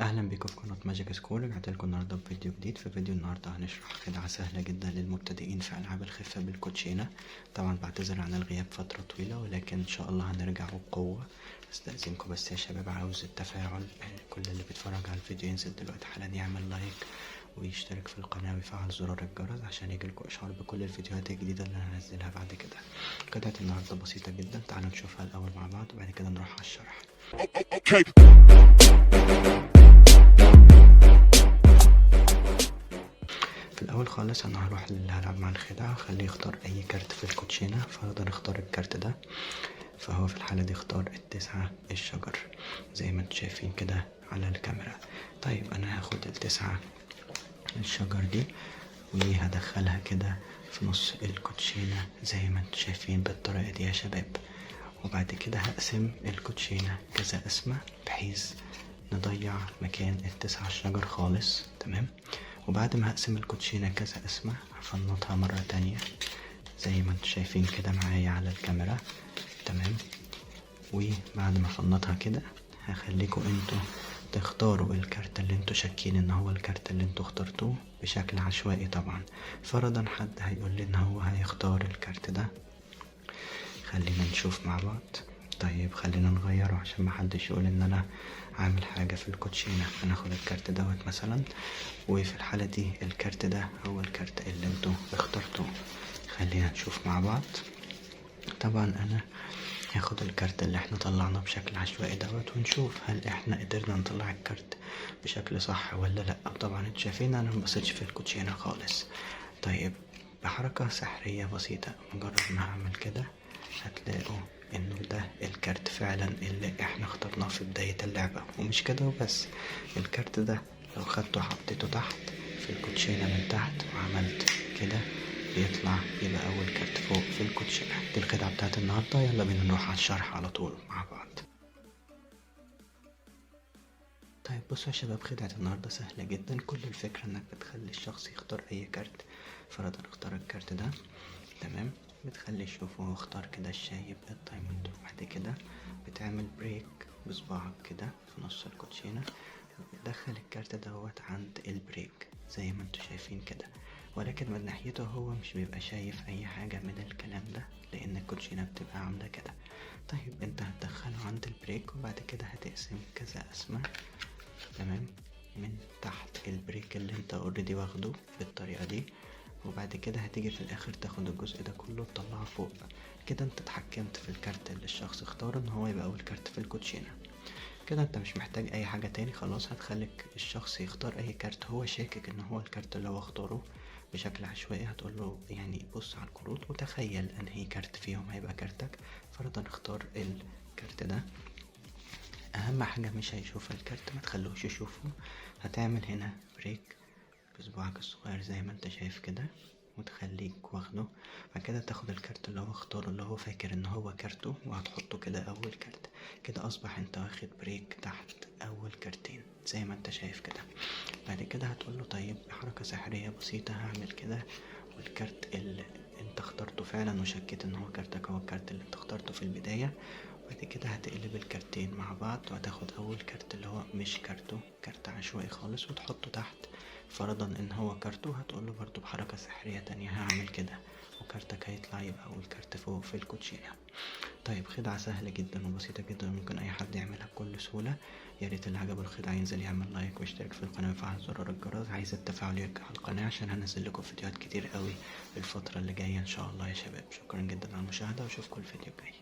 اهلا بيكم في قناه ماجيك سكول. رجعت لكم النهارده بفيديو جديد. في فيديو النهارده هنشرح خدعه سهله جدا للمبتدئين في العاب الخفه بالكوتشينه. طبعا بعتذر عن الغياب فتره طويله، ولكن ان شاء الله هنرجع بقوه. استاذنكم بس يا شباب، عاوز التفاعل. كل اللي بيتفرج على الفيديو ينزل دلوقتي حالا يعمل لايك ويشترك في القناه ويفعل زرار الجرس عشان يجيلكوا اشعار بكل الفيديوهات الجديده اللي هنزلها بعد كده. قطعه النهارده بسيطه جدا، تعالوا نشوفها الاول مع بعض وبعد كده نروح على الشرح. في الاول خالص انا هروح اللي هلعب مع الخدعه، خليه يختار اي كارت في الكوتشينه، فاقدر اختار الكارت ده. فهو في الحاله دي اختار التسعة الشجر زي ما انتم شايفين كده على الكاميرا. طيب انا هاخد التسعة الشجر دي وهدخلها كده في نص الكوتشينه زي ما انتم شايفين بالطريقه دي يا شباب. وبعد كده هقسم الكوتشينه كذا قسمه بحيث نضيع مكان التسعة الشجر خالص. تمام. وبعد ما هقسم الكوتشينة كذا قسمة هفنطها مرة تانية زي ما انتوا شايفين كده معايا على الكاميرا. تمام. وبعد ما فنطها كده هخليكوا انتوا تختاروا الكارت اللي انتوا شاكين ان هو الكارت اللي انتوا اخترتوه بشكل عشوائي. طبعا فرضا حد هيقول لي ان هو هيختار الكارت ده، خلينا نشوف مع بعض. طيب خلينا نغيره عشان محدش يقول ان انا عامل حاجة في الكوتشينة. هناخد الكارت دوت مثلا، وفي الحالة دي الكارت ده هو الكارت اللي انتوا اخترتوه. خلينا نشوف مع بعض. طبعا انا هاخد الكارت اللي احنا طلعناه بشكل عشوائي دوت ونشوف هل احنا قدرنا نطلع الكارت بشكل صح ولا لا. طبعا انتوا شايفين انا مبصيتش في الكوتشينة خالص. طيب بحركة سحرية بسيطة مجرد ما هعمل كده هتلاقوا انه ده الكارت فعلا اللي احنا اخترناه في بداية اللعبة. ومش كده وبس، الكارت ده لو خدته حطيته تحت في الكوتشينة من تحت وعملت كده بيطلع يبقى اول كارت فوق في الكوتشينة. دي الخدعة بتاعت النهاردة. يلا بينا نروح على الشرح على طول مع بعض. طيب بصوا يا شباب، خدعة النهاردة سهلة جدا. كل الفكرة انك بتخلي الشخص يختار اي كارت. فرضا اختار الكارت ده. تمام. بتخلي يشوفه هو اختار كده الشايب الدايموند. وبعد كده بتعمل بريك بصباعك كده في نص الكوتشينة وبتدخل الكارت دوت عند البريك زي ما انتوا شايفين كده. ولكن من ناحيته هو مش بيبقى شايف اي حاجة من الكلام ده لان الكوتشينة بتبقى عاملة كده. طيب انت هتدخله عند البريك وبعد كده هتقسم كذا قسمة. تمام. من تحت البريك اللي انت اوريدي واخده بالطريقة دي. وبعد كده هتيجي في الاخر تاخد الجزء ده كله وتطلعه فوق. كده انت اتحكمت في الكارت اللي الشخص اختاره ان هو يبقى اول كارت في الكوتشينة. كده انت مش محتاج اي حاجة تاني. خلاص هتخليك الشخص يختار اي كارت هو شاكك ان هو الكارت اللي هو اختاره بشكل عشوائي. هتقوله يعني بص على الكروت وتخيل انهي كارت فيهم هيبقى كارتك. فرضا اختار الكارت ده. اهم حاجة مش هيشوف الكارت، ما تخلوش يشوفه. هتعمل هنا بريك بصباعك الصغير زي ما انت شايف كده وتخليك واخده. بعد كده تاخد الكارت اللي هو اختاره اللي هو فاكر ان هو كارته وهتحطه كده اول كارت. كده اصبح انت واخد بريك تحت اول كارتين زي ما انت شايف كده. بعد كده هتقوله طيب بحركة سحرية بسيطة هعمل كده والكارت اللي انت اخترته فعلا وشكيت ان هو كارتك هو الكارت اللي انت اخترته في البداية. بعد كده هتقلب الكارتين مع بعض وهتاخد اول كارت اللي هو مش كارته، كارت عشوائي خالص، وتحطه تحت. فرضا ان هو كارته هتقوله برضو بحركة سحرية تانية هعمل كده وكارتك هيطلع يبقى اول كارت فوق في الكوتشينة. طيب خدعة سهلة جدا وبسيطة جدا ممكن اي حد يعملها بكل سهولة. يا ريت اللي عجبه الخدعة ينزل يعمل لايك ويشترك في القناة ويفعل زرار الجرس. عايز التفاعل يرجع على القناة عشان هنزل لكم فيديوهات كتير قوي الفترة اللي جاية ان شاء الله يا شباب. شكرا جدا على المشاهدة واشوفكم الفيديو الجاي.